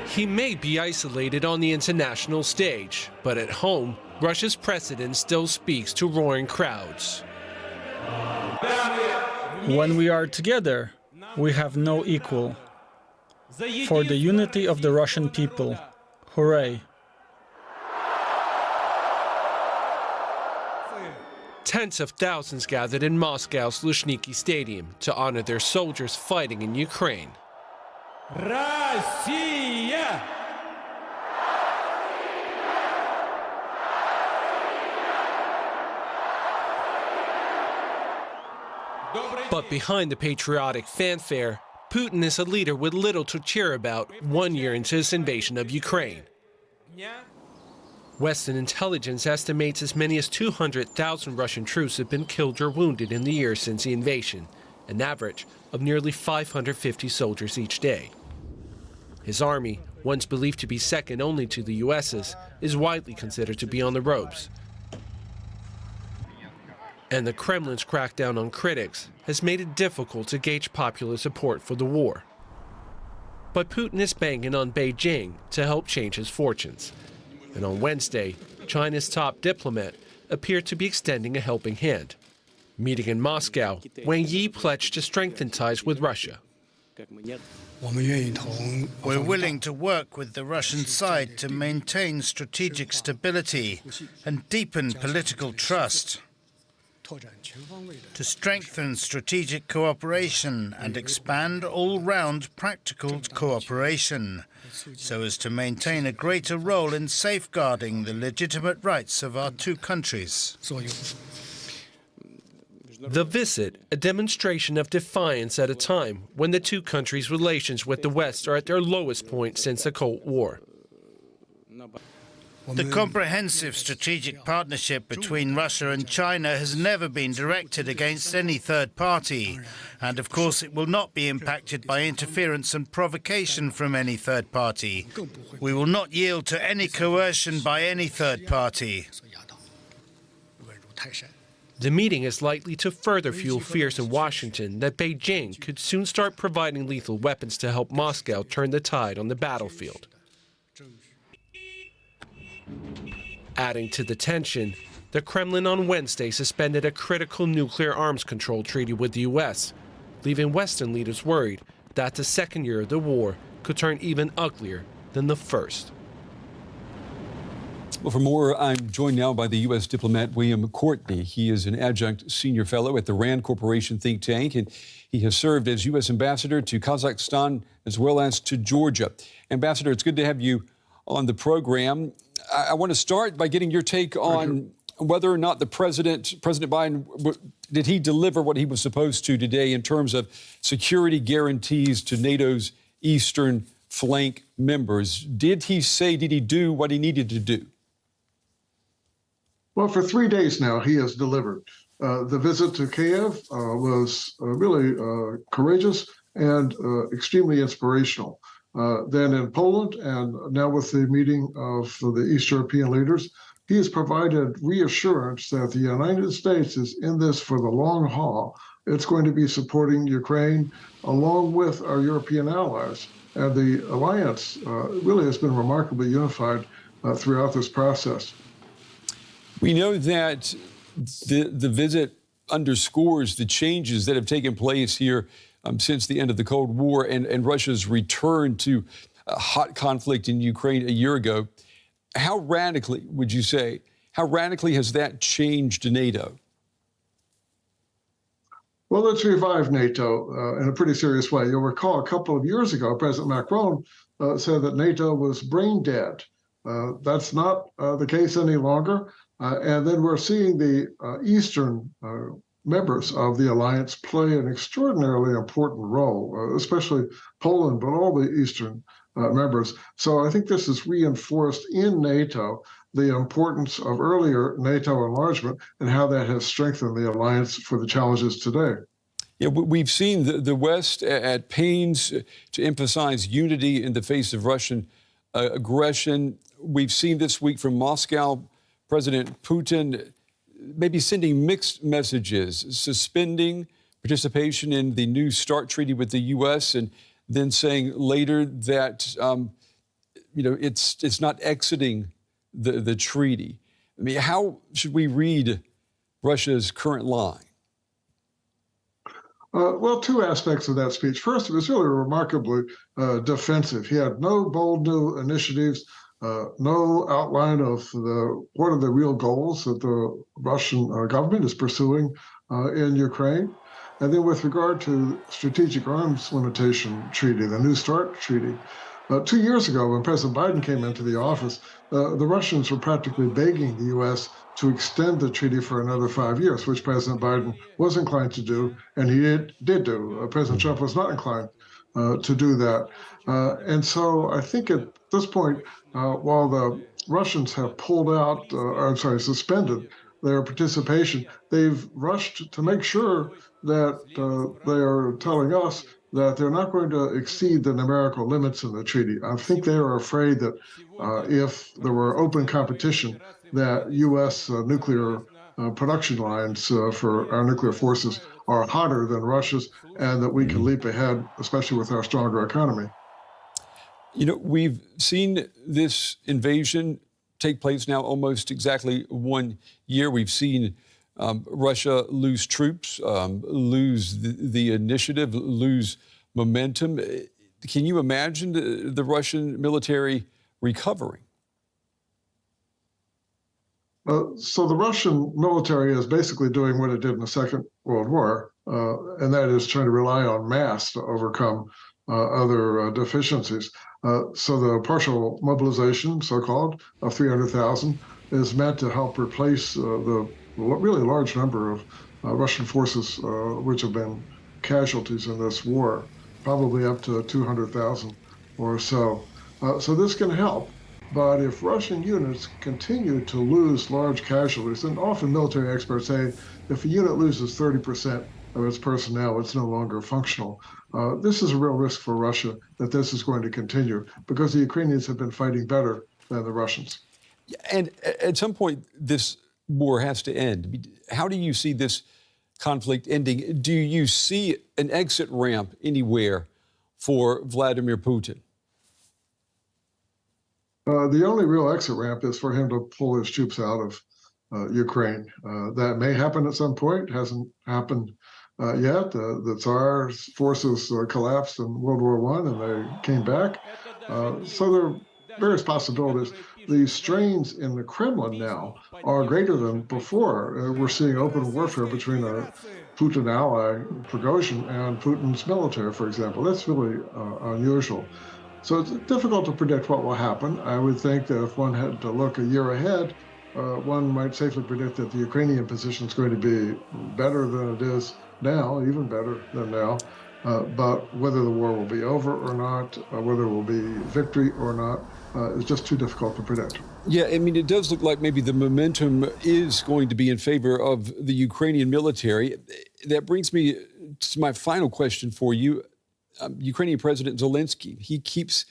He may be isolated on the international stage, but at home, Russia's president still speaks to roaring crowds. When we are together, we have no equal. For the unity of the Russian people, hooray. Tens of thousands gathered in Moscow's Luzhniki Stadium to honor their soldiers fighting in Ukraine. Россия! But behind the patriotic fanfare, Putin is a leader with little to cheer about 1 year into his invasion of Ukraine. Western intelligence estimates as many as 200,000 Russian troops have been killed or wounded in the year since the invasion, an average of nearly 550 soldiers each day. His army, once believed to be second only to the US's, is widely considered to be on the ropes. And the Kremlin's crackdown on critics has made it difficult to gauge popular support for the war. But Putin is banking on Beijing to help change his fortunes. And on Wednesday, China's top diplomat appeared to be extending a helping hand. Meeting in Moscow, Wang Yi pledged to strengthen ties with Russia. We're willing to work with the Russian side to maintain strategic stability and deepen political trust, to strengthen strategic cooperation and expand all-round practical cooperation, so as to maintain a greater role in safeguarding the legitimate rights of our two countries. The visit, a demonstration of defiance at a time when the two countries' relations with the West are at their lowest point since the Cold War. The comprehensive strategic partnership between Russia and China has never been directed against any third party. And of course, it will not be impacted by interference and provocation from any third party. We will not yield to any coercion by any third party. The meeting is likely to further fuel fears in Washington that Beijing could soon start providing lethal weapons to help Moscow turn the tide on the battlefield. Adding to the tension, the Kremlin on Wednesday suspended a critical nuclear arms control treaty with the U.S., leaving Western leaders worried that the second year of the war could turn even uglier than the first. Well, for more, I'm joined now by the U.S. diplomat William Courtney. He is an adjunct senior fellow at the RAND Corporation think tank, and he has served as U.S. ambassador to Kazakhstan as well as to Georgia. Ambassador, it's good to have you on the program. I want to start by getting your take on whether or not President Biden, did he deliver what he was supposed to today in terms of security guarantees to NATO's eastern flank members? Did he do what he needed to do? Well, for 3 days now, he has delivered. The visit to Kiev was really courageous and extremely inspirational. Then in Poland, and now with the meeting of the East European leaders, he has provided reassurance that the United States is in this for the long haul. It's going to be supporting Ukraine along with our European allies. And the alliance really has been remarkably unified throughout this process. We know that the visit underscores the changes that have taken place here since the end of the Cold War and Russia's return to a hot conflict in Ukraine a year ago. How radically, would you say, has that changed NATO? Well, let's revive NATO in a pretty serious way. You'll recall a couple of years ago, President Macron said that NATO was brain dead. That's not the case any longer. And then we're seeing the Eastern members of the alliance play an extraordinarily important role, especially Poland, but all the Eastern members. So I think this has reinforced in NATO the importance of earlier NATO enlargement and how that has strengthened the alliance for the challenges today. Yeah, we've seen the West at pains to emphasize unity in the face of Russian aggression. We've seen this week from Moscow, President Putin maybe sending mixed messages, suspending participation in the New START treaty with the U.S., and then saying later that it's not exiting the treaty. I mean, how should we read Russia's current line? Well, two aspects of that speech. First, it was really remarkably defensive. He had no bold new initiatives, no outline of what are the real goals that the Russian government is pursuing in Ukraine. And then with regard to strategic arms limitation treaty, the New START treaty, 2 years ago when President Biden came into the office, the Russians were practically begging the U.S. to extend the treaty for another 5 years, which President Biden was inclined to do, and he did do. President Trump was not inclined to do that. And so I think at this point, while the Russians have pulled out, suspended their participation, they've rushed to make sure that they are telling us that they're not going to exceed the numerical limits in the treaty. I think they are afraid that if there were open competition, that U.S. Nuclear production lines for our nuclear forces are hotter than Russia's, and that we can leap ahead, especially with our stronger economy. We've seen this invasion take place now almost exactly 1 year. We've seen Russia lose troops, lose the initiative, lose momentum. Can you imagine the Russian military recovering? So the Russian military is basically doing what it did in the Second World War, and that is trying to rely on mass to overcome other deficiencies. So the partial mobilization, so-called, of 300,000 is meant to help replace the really large number of Russian forces which have been casualties in this war, probably up to 200,000 or so. So this can help. But if Russian units continue to lose large casualties, and often military experts say if a unit loses 30% of its personnel, it's no longer functional. This is a real risk for Russia that this is going to continue because the Ukrainians have been fighting better than the Russians. And at some point, this war has to end. How do you see this conflict ending? Do you see an exit ramp anywhere for Vladimir Putin? The only real exit ramp is for him to pull his troops out of Ukraine. That may happen at some point. Hasn't happened yet. The Tsar's forces collapsed in World War I and they came back. So there are various possibilities. The strains in the Kremlin now are greater than before. We're seeing open warfare between a Putin ally, Prigozhin, and Putin's military, for example. That's really unusual. So it's difficult to predict what will happen. I would think that if one had to look a year ahead, one might safely predict that the Ukrainian position is going to be better than it is now, even better than now. But whether the war will be over or not, whether it will be victory or not, is just too difficult to predict. Yeah, I mean, it does look like maybe the momentum is going to be in favor of the Ukrainian military. That brings me to my final question for you. Ukrainian President Zelensky, he keeps,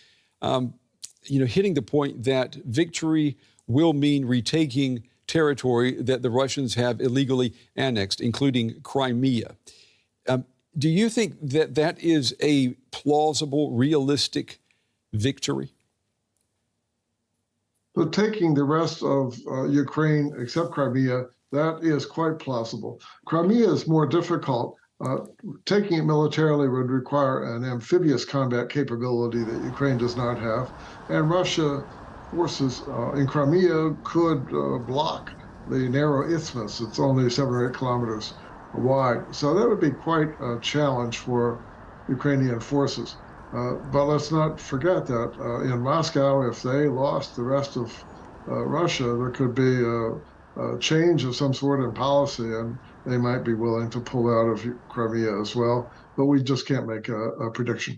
hitting the point that victory will mean retaking territory that the Russians have illegally annexed, including Crimea. Do you think that that is a plausible, realistic victory? But taking the rest of Ukraine, except Crimea, that is quite plausible. Crimea is more difficult. Taking it militarily would require an amphibious combat capability that Ukraine does not have. And Russia forces in Crimea could block the narrow isthmus. It's only 7 or 8 kilometers wide. So that would be quite a challenge for Ukrainian forces. But let's not forget that in Moscow, if they lost the rest of Russia, there could be a change of some sort in policy, and they might be willing to pull out of Crimea as well. But we just can't make a prediction.